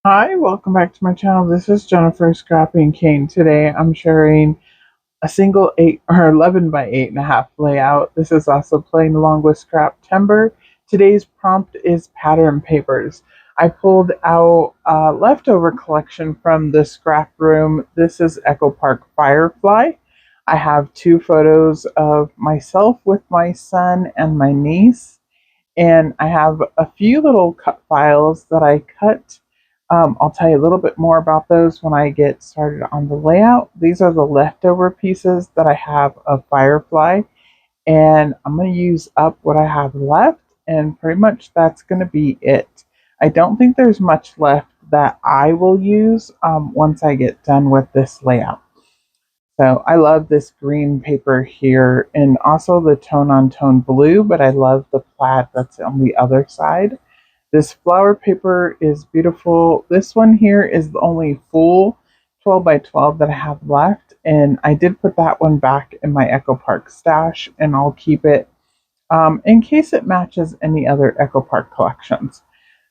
Hi, welcome back to my channel. This is Jennifer Scrapping Kane. Today I'm sharing a single 8 or 11 by 8.5 layout. This is also playing along with Scraptember. Today's prompt is pattern papers. I pulled out a leftover collection from the Scraproom. This is Echopark Firefly. I have two photos of myself with my son and my niece, and I have a few little cut files that I cut. I'll tell you a little bit more about those when I get started on the layout. These are the leftover pieces that I have of Firefly, and I'm going to use up what I have left, and pretty much that's going to be it. I don't think there's much left that I will use once I get done with this layout. So I love this green paper here and also the tone on tone blue, but I love the plaid that's on the other side. This flower paper is beautiful. This one here is the only full 12 by 12 that I have left, and I did put that one back in my Echopark stash, and I'll keep it in case it matches any other Echopark collections.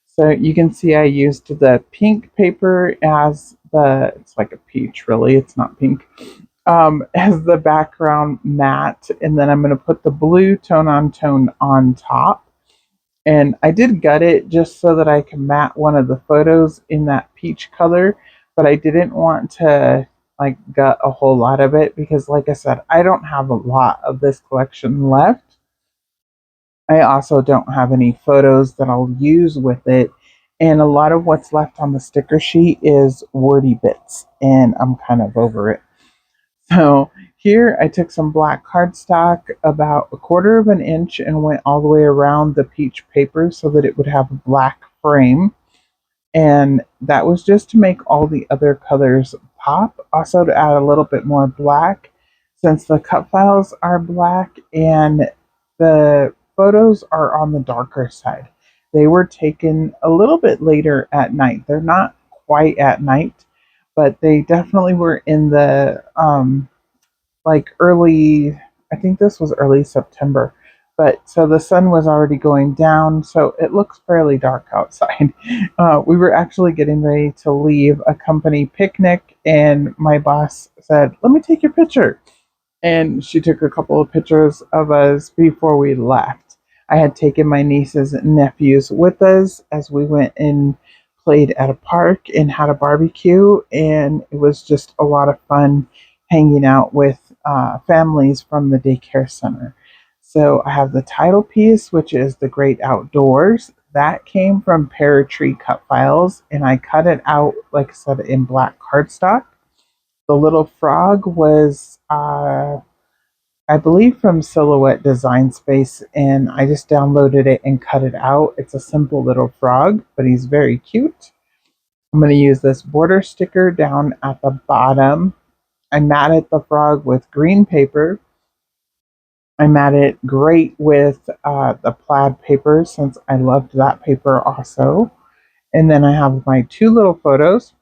So you can see I used the pink paper as it's like a peach really, it's not pink, as the background mat, and then I'm going to put the blue tone on top. And I did gut it just so that I can mat one of the photos in that peach color, but I didn't want to like gut a whole lot of it because, like I said, I don't have a lot of this collection left. I also don't have any photos that I'll use with it, and a lot of what's left on the sticker sheet is wordy bits, and I'm kind of over it. So here I took some black cardstock about 1/4 of an inch and went all the way around the peach paper so that it would have a black frame. And that was just to make all the other colors pop. Also to add a little bit more black since the cut files are black and the photos are on the darker side. They were taken a little bit later at night. They're not quite at night, but they definitely were in the like early, I think this was early September. But so the sun was already going down, so it looks fairly dark outside. We were actually getting ready to leave a company picnic, and my boss said, "Let me take your picture." And she took a couple of pictures of us before we left. I had taken my nieces and nephews with us as we went and played at a park and had a barbecue, and it was just a lot of fun hanging out with families from the daycare center. So I have the title piece, which is The Great Outdoors. That came from Peartree Cutfiles, and I cut it out, like I said, in black cardstock. The little frog was, I believe, from Silhouette Design Space, and I just downloaded it and cut it out. It's a simple little frog, but he's very cute. I'm going to use this border sticker down at the bottom. I matted the frog with green paper. I matted great with the plaid paper since I loved that paper also. And then I have my two little photos.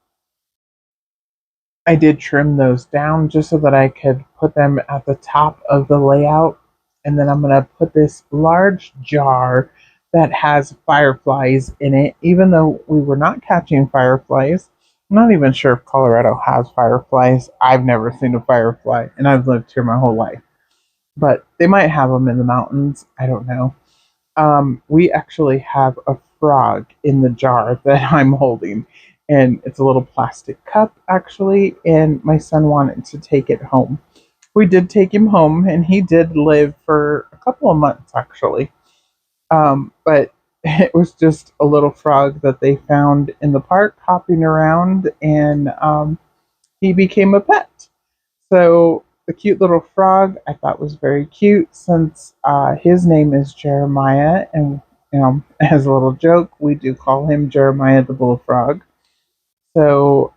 I did trim those down just so that I could put them at the top of the layout. And then I'm going to put this large jar that has fireflies in it, even though we were not catching fireflies. I'm not even sure if Colorado has fireflies. I've never seen a firefly, and I've lived here my whole life. But they might have them in the mountains. I don't know. We actually have a frog in the jar that I'm holding, and it's a little plastic cup actually. And my son wanted to take it home. We did take him home, and he did live for a couple of months actually. But it was just a little frog that they found in the park hopping around, and he became a pet. So the cute little frog I thought was very cute since his name is Jeremiah, and as a little joke, we do call him Jeremiah the Bullfrog. So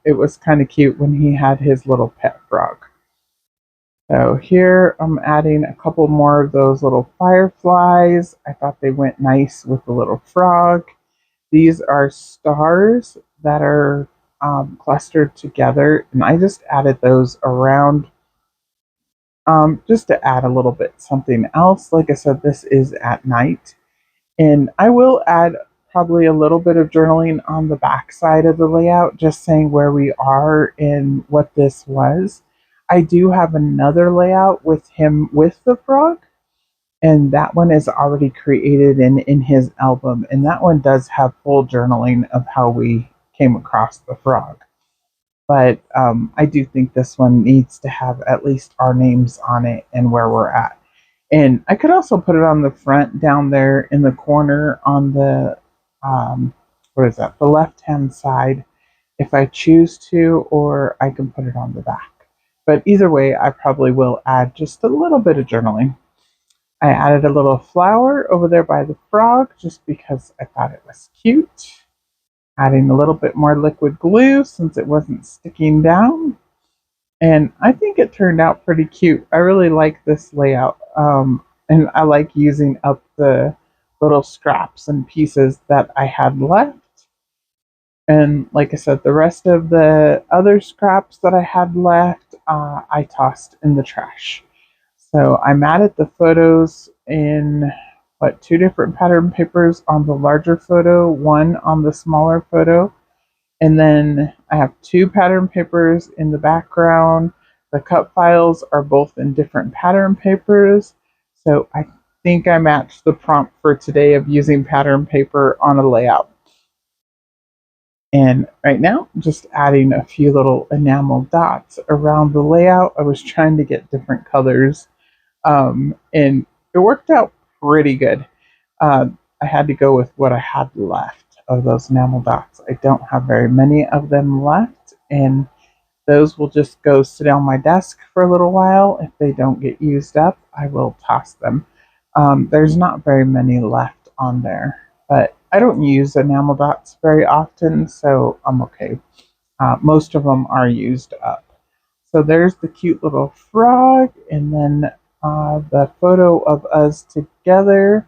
it was kind of cute when he had his little pet frog. So here I'm adding a couple more of those little fireflies. I thought they went nice with the little frog. These are stars that are clustered together, and I just added those around just to add a little bit something else. Like I said, this is at night, and I will add probably a little bit of journaling on the back side of the layout, just saying where we are and what this was. I do have another layout with him with the frog, and that one is already created in his album, and that one does have full journaling of how we came across the frog. But I do think this one needs to have at least our names on it and where we're at. And I could also put it on the front down there in the corner on the, what is that, the left hand side if I choose to, or I can put it on the back. But either way, I probably will add just a little bit of journaling. I added a little flower over there by the frog just because I thought it was cute. Adding a little bit more liquid glue since it wasn't sticking down. And I think it turned out pretty cute. I really like this layout. And I like using up the little scraps and pieces that I had left. And like I said, the rest of the other scraps that I had left, I tossed in the trash. So I matted the photos in, two different pattern papers on the larger photo, one on the smaller photo. And then I have two pattern papers in the background. The cut files are both in different pattern papers. So I think I matched the prompt for today of using pattern paper on a layout. And right now, just adding a few little enamel dots around the layout. I was trying to get different colors, and it worked out pretty good. I had to go with what I had left of those enamel dots. I don't have very many of them left, and those will just go sit on my desk for a little while. If they don't get used up, I will toss them. There's not very many left on there, but I don't use enamel dots very often, so I'm okay. Most of them are used up. So there's the cute little frog, and then the photo of us together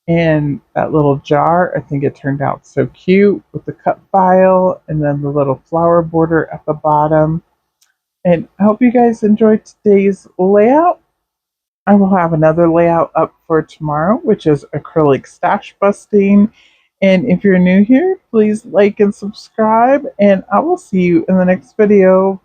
in that little jar. I think it turned out so cute with the cut file and then the little flower border at the bottom. And I hope you guys enjoyed today's layout. I will have another layout up for tomorrow, which is acrylic stash busting. And if you're new here, please like and subscribe, and I will see you in the next video.